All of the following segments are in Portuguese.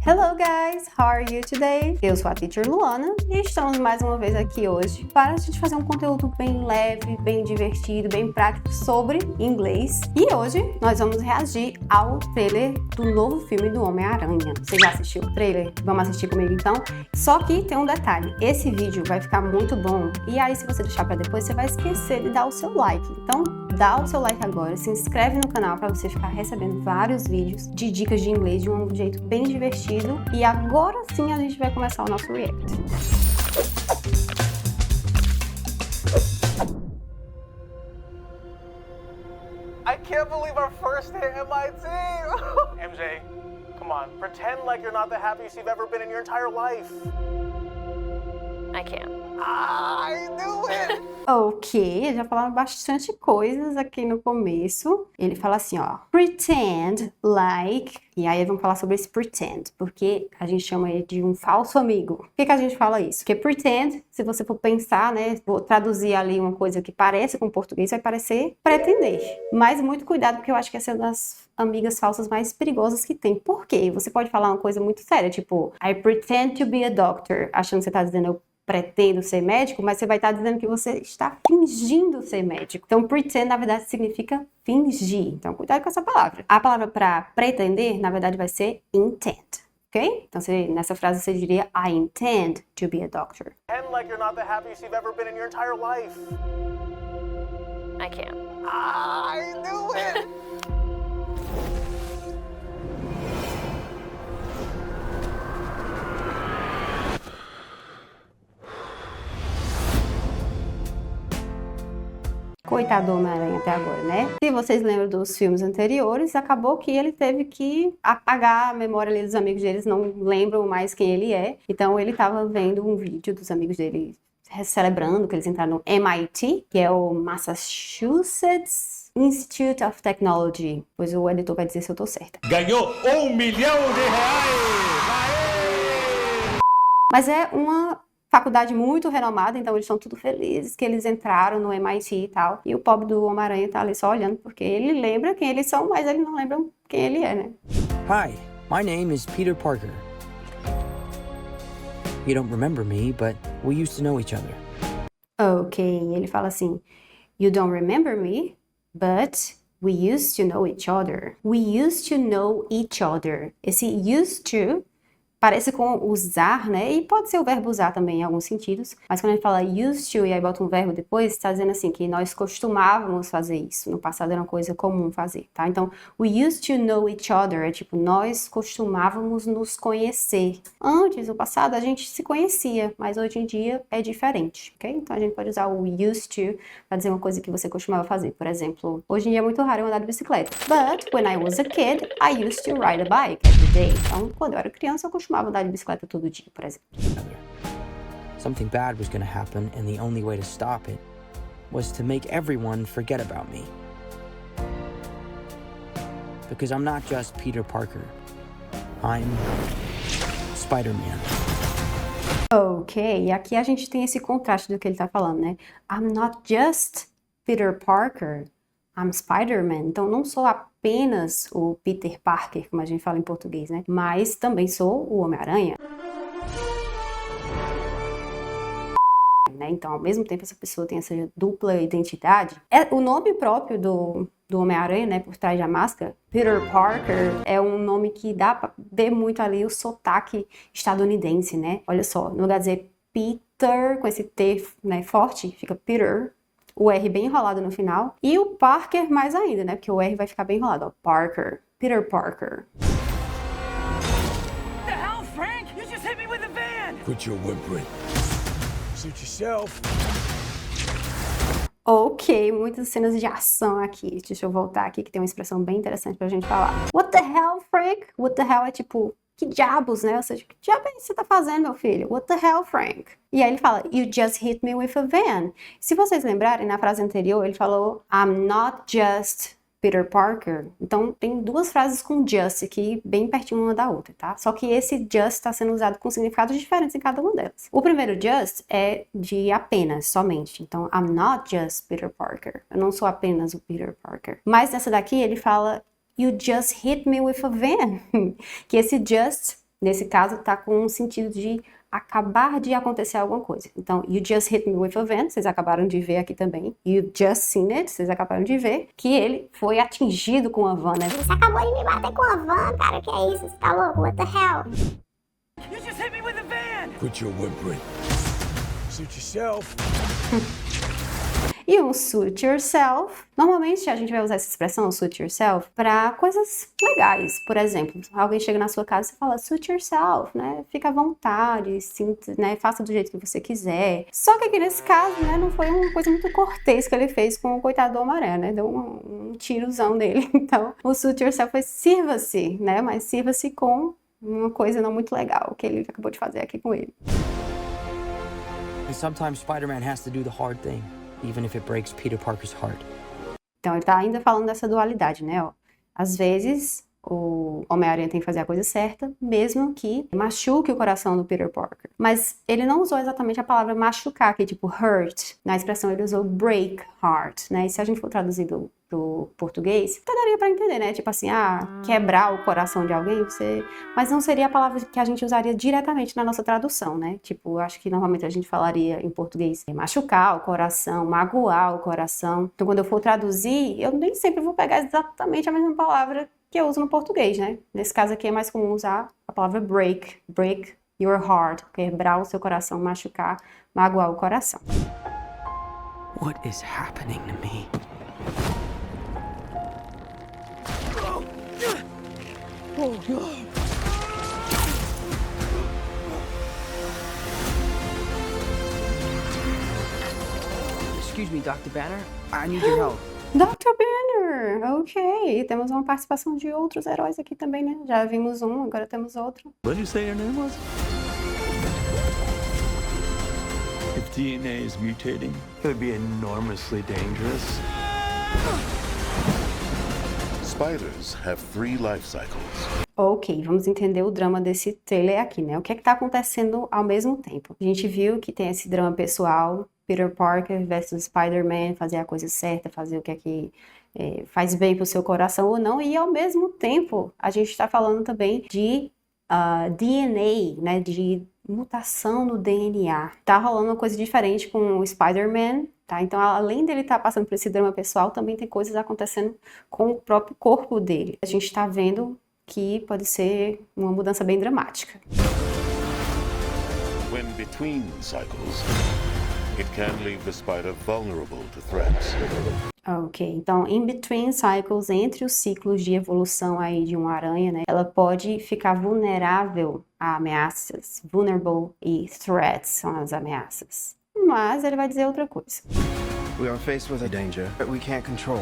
Hello guys, how are you today? Eu sou a Teacher Luana e estamos mais uma vez aqui hoje para a gente fazer um conteúdo bem leve, bem divertido, bem prático sobre inglês. E hoje nós vamos reagir ao trailer do novo filme do Homem-Aranha. Você já assistiu o trailer? Vamos assistir comigo então? Só que tem um detalhe, esse vídeo vai ficar muito bom e aí se você deixar para depois você vai esquecer de dar o seu like. Então dá o seu like agora, se inscreve no canal para você ficar recebendo vários vídeos de dicas de inglês de um jeito bem divertido. E agora sim a gente vai começar o nosso react. I can't believe our first hit MIT! MJ, come on, pretend like you're not the happiest you've ever been in your entire life. I can't. I knew it! Ok, já falaram bastante coisas aqui no começo. Ele fala assim, ó, pretend like, e aí vamos falar sobre esse pretend, porque a gente chama ele de um falso amigo. Por que a gente fala isso? Porque pretend, se você for pensar, né, vou traduzir ali uma coisa que parece com português, vai parecer pretender. Mas muito cuidado, porque eu acho que essa é uma das amigas falsas mais perigosas que tem. Por quê? Você pode falar uma coisa muito séria, tipo, I pretend to be a doctor, achando que você tá dizendo eu pretendo ser médico, mas você vai estar dizendo que você está fingindo ser médico. Então, pretend, na verdade, significa fingir. Então, cuidado com essa palavra. A palavra para pretender, na verdade, vai ser intend. Ok? Então, nessa frase, você diria I intend to be a doctor. Pretend like you're not the happiest you've ever been in your entire life. I can't. I knew it! Coitado do Homem-Aranha até agora, né? Se vocês lembram dos filmes anteriores, acabou que ele teve que apagar a memória ali dos amigos deles, não lembram mais quem ele é. Então ele tava vendo um vídeo dos amigos dele celebrando que eles entraram no MIT, que é o Massachusetts Institute of Technology. Pois o editor vai dizer se eu tô certa. Ganhou R$1 milhão! Aê! Mas é uma faculdade muito renomada, então eles estão tudo felizes que eles entraram no MIT e tal. E o pobre do Homem-Aranha tá ali só olhando, porque ele lembra quem eles são, mas ele não lembra quem ele é, né? Hi, my name is Peter Parker. You don't remember me, but we used to know each other. Ok, ele fala assim, you don't remember me, but we used to know each other. We used to know each other. Esse used to parece com usar, né? E pode ser o verbo usar também em alguns sentidos. Mas quando a gente fala used to e aí bota um verbo depois, está dizendo assim que nós costumávamos fazer isso. No passado era uma coisa comum fazer, tá? Então, we used to know each other é tipo, nós costumávamos nos conhecer. Antes, no passado, a gente se conhecia, mas hoje em dia é diferente, ok? Então, a gente pode usar o used to para dizer uma coisa que você costumava fazer. Por exemplo, hoje em dia é muito raro eu andar de bicicleta. But, when I was a kid, I used to ride a bike every day. Então, quando eu era criança, eu costumava andar de bicicleta todo dia, por exemplo. Something bad was going to happen, and the only way to stop it was to make everyone forget about me. Because I'm not just Peter Parker. I'm Spider-Man. Ok, e aqui a gente tem esse contraste do que ele tá falando, né? I'm not just Peter Parker, I'm Spider-Man. Então, não sou apenas o Peter Parker, como a gente fala em português, né? Mas também sou o Homem-Aranha. Né? Então, ao mesmo tempo, essa pessoa tem essa dupla identidade. O nome próprio do Homem-Aranha, né, por trás da máscara, Peter Parker, é um nome que dá pra ver muito ali o sotaque estadunidense, né? Olha só, no lugar de dizer Peter, com esse T, né, forte, fica Peter, o R bem enrolado no final, e o Parker mais ainda, né, porque o R vai ficar bem enrolado, ó, Parker, Peter Parker. The hell, Frank? You just hit me with a van! Quit your whimpering. Suit yourself. Ok, muitas cenas de ação aqui. Deixa eu voltar aqui que tem uma expressão bem interessante pra gente falar. What the hell, Frank? What the hell é tipo, que diabos, né? Ou seja, que diabo é isso que você tá fazendo, meu filho? What the hell, Frank? E aí ele fala, you just hit me with a van. Se vocês lembrarem, na frase anterior, ele falou, I'm not just Peter Parker. Então, tem duas frases com just aqui, bem pertinho uma da outra, tá? Só que esse just está sendo usado com significados diferentes em cada uma delas. O primeiro just é de apenas, somente. Então, I'm not just Peter Parker. Eu não sou apenas o Peter Parker. Mas nessa daqui, ele fala, you just hit me with a van. Que esse just Nesse caso, tá com um sentido de acabar de acontecer alguma coisa. Então, you just hit me with a van, vocês acabaram de ver aqui também. You just seen it, vocês acabaram de ver que ele foi atingido com a van, né? Você acabou de me bater com a van, cara, que é isso? Você tá louco? What the hell? You just hit me with a van! Quit your whimpering. Suit yourself. E um suit yourself, normalmente a gente vai usar essa expressão, suit yourself, para coisas legais. Por exemplo, alguém chega na sua casa e fala suit yourself, né? Fica à vontade, sinta, né? Faça do jeito que você quiser. Só que aqui nesse caso, né, não foi uma coisa muito cortês que ele fez com o coitado do Homem-Aranha, né? Deu um tirozão nele. Então, o suit yourself foi sirva-se, né? Mas sirva-se com uma coisa não muito legal que ele acabou de fazer aqui com ele. And sometimes Spider-Man has to do the hard thing, even if it breaks Peter Parker's heart. Então, ele tá ainda falando dessa dualidade, né? Ó, às vezes, o Homem-Aranha tem que fazer a coisa certa, mesmo que machuque o coração do Peter Parker. Mas ele não usou exatamente a palavra machucar, que é tipo hurt. Na expressão, ele usou break heart, né? E se a gente for traduzir do português, até daria pra entender, né? Tipo assim, quebrar o coração de alguém, mas não seria a palavra que a gente usaria diretamente na nossa tradução, né? Tipo, acho que normalmente a gente falaria em português machucar o coração, magoar o coração. Então, quando eu for traduzir, eu nem sempre vou pegar exatamente a mesma palavra que eu uso no português, né? Nesse caso aqui é mais comum usar a palavra break your heart, quebrar o seu coração, machucar, magoar o coração. What is happening to me? Excuse me, Dr. Banner. I need your help. Dr. Banner, ok. Temos uma participação de outros heróis aqui também, né? Já vimos um, agora temos outro. What did you say your name was? If DNA is mutating, it would be enormously dangerous. Spiders have 3 life cycles. Ok, vamos entender o drama desse trailer aqui, né? O que é que tá acontecendo ao mesmo tempo? A gente viu que tem esse drama pessoal, Peter Parker versus Spider-Man, fazer a coisa certa, fazer o que é que faz bem pro seu coração ou não, e ao mesmo tempo a gente tá falando também de DNA, né? De mutação no DNA. Tá rolando uma coisa diferente com o Spider-Man, tá? Então, além dele estar passando por esse drama pessoal, também tem coisas acontecendo com o próprio corpo dele. A gente tá vendo que pode ser uma mudança bem dramática. When between cycles, it can leave the spider vulnerable to threats. Ok, então, in between cycles, entre os ciclos de evolução aí de uma aranha, né, ela pode ficar vulnerável a ameaças. Vulnerable e threats são as ameaças. Mas ele vai dizer outra coisa. We are faced with a danger that we can't control.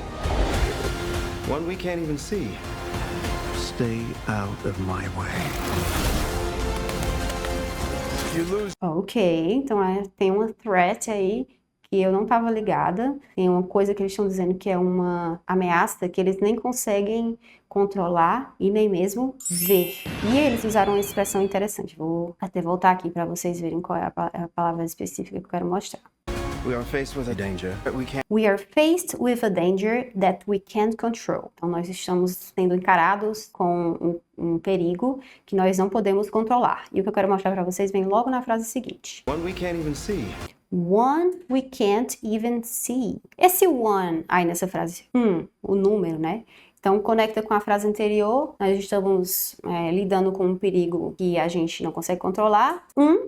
One we can't even see. Stay out of my way. You lose. Ok, então tem uma threat aí que eu não estava ligada. Tem uma coisa que eles estão dizendo que é uma ameaça que eles nem conseguem controlar e nem mesmo ver. E eles usaram uma expressão interessante. Vou até voltar aqui para vocês verem qual é a palavra específica que eu quero mostrar. We are faced with a danger that we can't. We are faced with a danger that we can't control. Então, nós estamos sendo encarados com um perigo que nós não podemos controlar. E o que eu quero mostrar para vocês vem logo na frase seguinte. One we can't even see. One we can't even see. Esse one aí nessa frase, o número, né? Então, conecta com a frase anterior, nós estamos lidando com um perigo que a gente não consegue controlar,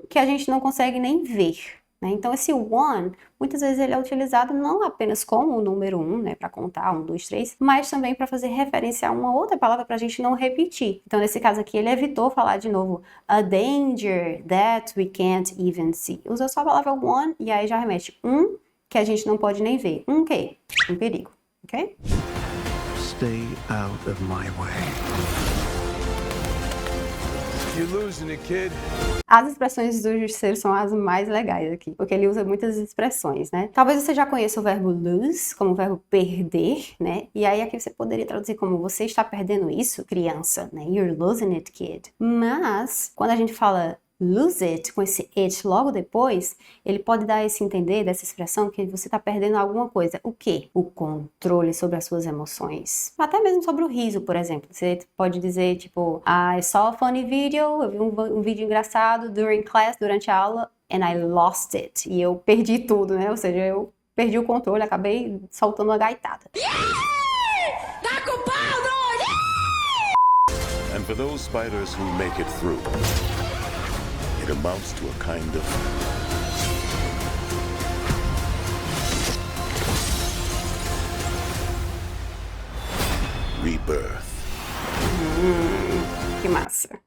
que a gente não consegue nem ver. Né? Então, esse one, muitas vezes ele é utilizado não apenas como o número 1, né, para contar 1, 2, 3, mas também para fazer referência a uma outra palavra para a gente não repetir. Então, nesse caso aqui, ele evitou falar de novo a danger that we can't even see. Usou só a palavra one e aí já remete que a gente não pode nem ver. O quê? Um perigo, ok? Stay out of my way. You're losing it, kid. As expressões do Justiceiro são as mais legais aqui, porque ele usa muitas expressões, né? Talvez você já conheça o verbo lose, como o verbo perder, né? E aí aqui você poderia traduzir como você está perdendo isso, criança, né? You're losing it, kid. Mas, quando a gente fala lose it, com esse it logo depois, ele pode dar esse entender dessa expressão que você está perdendo alguma coisa. O quê? O controle sobre as suas emoções. Até mesmo sobre o riso, por exemplo. Você pode dizer, tipo, I saw a funny video, eu vi um vídeo engraçado during class, durante a aula, and I lost it. E eu perdi tudo, né? Ou seja, eu perdi o controle, acabei soltando uma gaitada. Tá com pau, doido! And for those spiders who make it through, it amounts to a kind of rebirth. Que massa.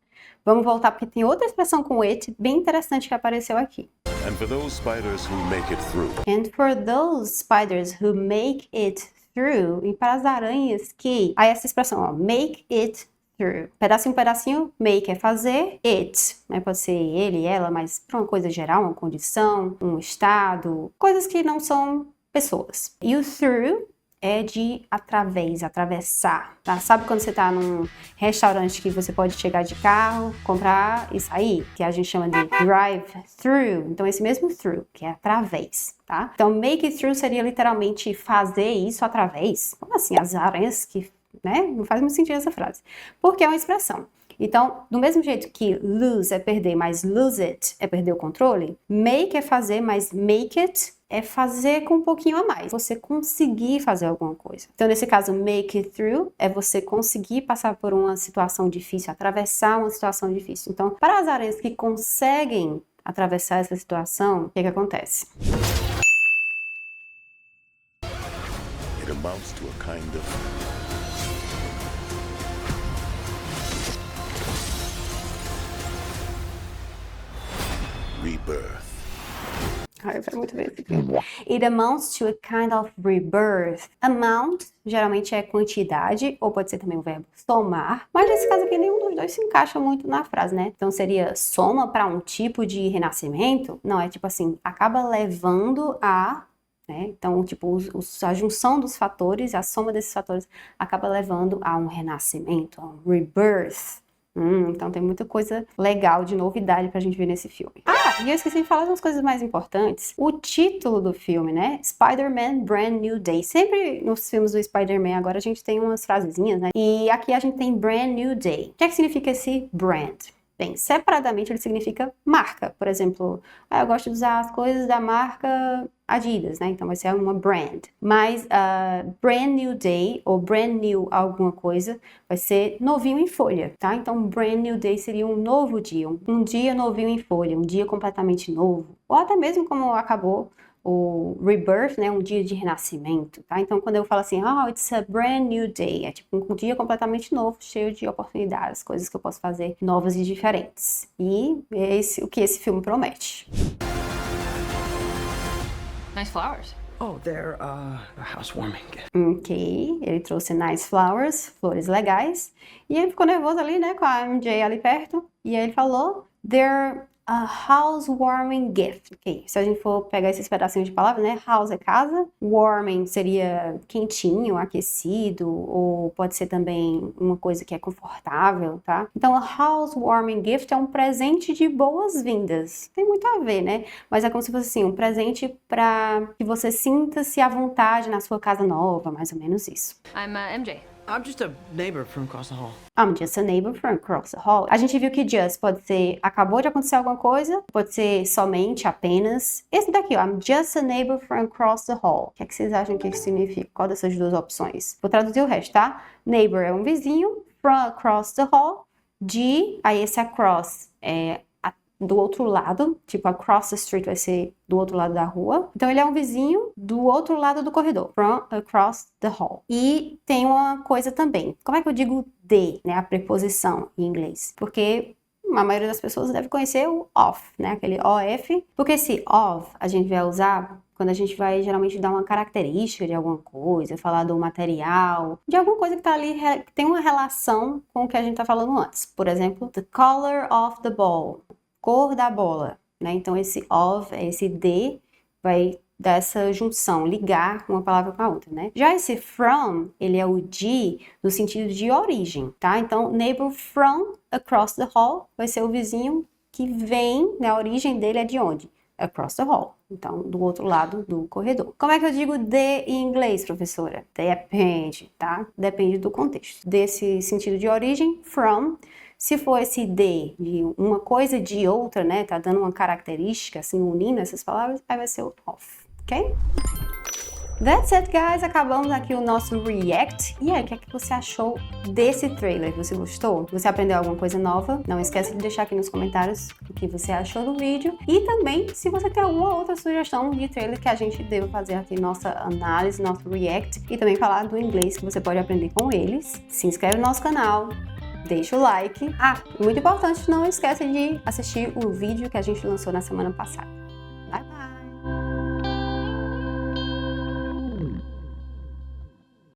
Vamos voltar porque tem outra expressão com it bem interessante que apareceu aqui. And for those spiders who make it through, And for those spiders who make it through. E para as aranhas que... Aí essa expressão, ó, make it through. Pedacinho, pedacinho, make é fazer, it, né? Pode ser ele, ela, mas para uma coisa geral, uma condição, um estado, coisas que não são pessoas. E o through é de através, atravessar, tá? Sabe quando você tá num restaurante que você pode chegar de carro, comprar e sair? Que a gente chama de drive-through. Então, esse mesmo through, que é através, tá? Então, make it through seria literalmente fazer isso através. Como assim? As aranhas que, né? Não faz muito sentido essa frase. Porque é uma expressão. Então, do mesmo jeito que lose é perder, mas lose it é perder o controle, make é fazer, mas make it é fazer com um pouquinho a mais. Você conseguir fazer alguma coisa. Então, nesse caso, make it through é você conseguir passar por uma situação difícil, atravessar uma situação difícil. Então, para as aranhas que conseguem atravessar essa situação, o que acontece? it amounts to a kind of rebirth. Eu quero muito ver esse filme. It amounts to a kind of rebirth. Amount geralmente é quantidade, ou pode ser também o verbo somar, mas nesse caso aqui nenhum dos dois se encaixa muito na frase, né? Então seria soma para um tipo de renascimento? Não, é tipo assim, acaba levando a... né? Então, tipo, a junção dos fatores, a soma desses fatores acaba levando a um renascimento, a um rebirth. Então tem muita coisa legal de novidade pra gente ver nesse filme. E eu esqueci de falar umas coisas mais importantes. O título do filme, né? Spider-Man Brand New Day. Sempre nos filmes do Spider-Man agora a gente tem umas frasezinhas, né? E aqui a gente tem Brand New Day. O que é que significa esse brand? Bem, separadamente ele significa marca. Por exemplo, eu gosto de usar as coisas da marca Adidas, né? Então vai ser uma brand. Mas brand new day ou brand new alguma coisa vai ser novinho em folha, tá? Então brand new day seria um novo dia, um dia novinho em folha, um dia completamente novo. Ou até mesmo como acabou o rebirth, né? Um dia de renascimento, tá? Então quando eu falo assim, it's a brand new day, é tipo um dia completamente novo, cheio de oportunidades, coisas que eu posso fazer novas e diferentes. E é o que esse filme promete. Nice flowers. Oh, they're a housewarming gift. Ok, ele trouxe nice flowers, flores legais, e ele ficou nervoso ali, né, com a MJ ali perto, e aí ele falou, they're a housewarming gift. Ok, se a gente for pegar esses pedacinhos de palavra, né, house é casa, warming seria quentinho, aquecido, ou pode ser também uma coisa que é confortável, tá? Então, a housewarming gift é um presente de boas-vindas. Tem muito a ver, né? Mas é como se fosse assim, um presente para que você sinta-se à vontade na sua casa nova, mais ou menos isso. I'm MJ. I'm just a neighbor from across the hall. I'm just a neighbor from across the hall. A gente viu que just pode ser acabou de acontecer alguma coisa, pode ser somente, apenas. Esse daqui, ó, I'm just a neighbor from across the hall. O que é que vocês acham que isso significa? Qual dessas duas opções? Vou traduzir o resto, tá? Neighbor é um vizinho, from across the hall, de, aí esse across é do outro lado, tipo across the street vai ser do outro lado da rua. Então ele é um vizinho do outro lado do corredor, from across the hall. E tem uma coisa também, como é que eu digo de, né, a preposição em inglês? Porque a maioria das pessoas deve conhecer o of, né, aquele of, porque esse of a gente vai usar quando a gente vai geralmente dar uma característica de alguma coisa, falar do material, de alguma coisa que tá ali, que tem uma relação com o que a gente tá falando antes. Por exemplo, the color of the ball. Cor da bola, né? Então esse of, esse de, vai dar essa junção, ligar uma palavra com a outra, né? Já esse from, ele é o de no sentido de origem, tá? Então neighbor from across the hall vai ser o vizinho que vem, né, a origem dele é de onde? Across the hall. Então, do outro lado do corredor. Como é que eu digo de em inglês, professora? Depende, tá? Depende do contexto. Desse sentido de origem, from. Se for esse de uma coisa de outra, né? Tá dando uma característica, assim, unindo essas palavras, aí vai ser o of, ok? That's it, guys. Acabamos aqui o nosso react. E aí, o que é que você achou desse trailer? Você gostou? Você aprendeu alguma coisa nova? Não esquece de deixar aqui nos comentários o que você achou do vídeo. E também, se você tem alguma outra sugestão de trailer que a gente deva fazer aqui nossa análise, nosso react. E também falar do inglês que você pode aprender com eles. Se inscreve no nosso canal. Deixa o like. Ah, muito importante, não esquece de assistir o vídeo que a gente lançou na semana passada.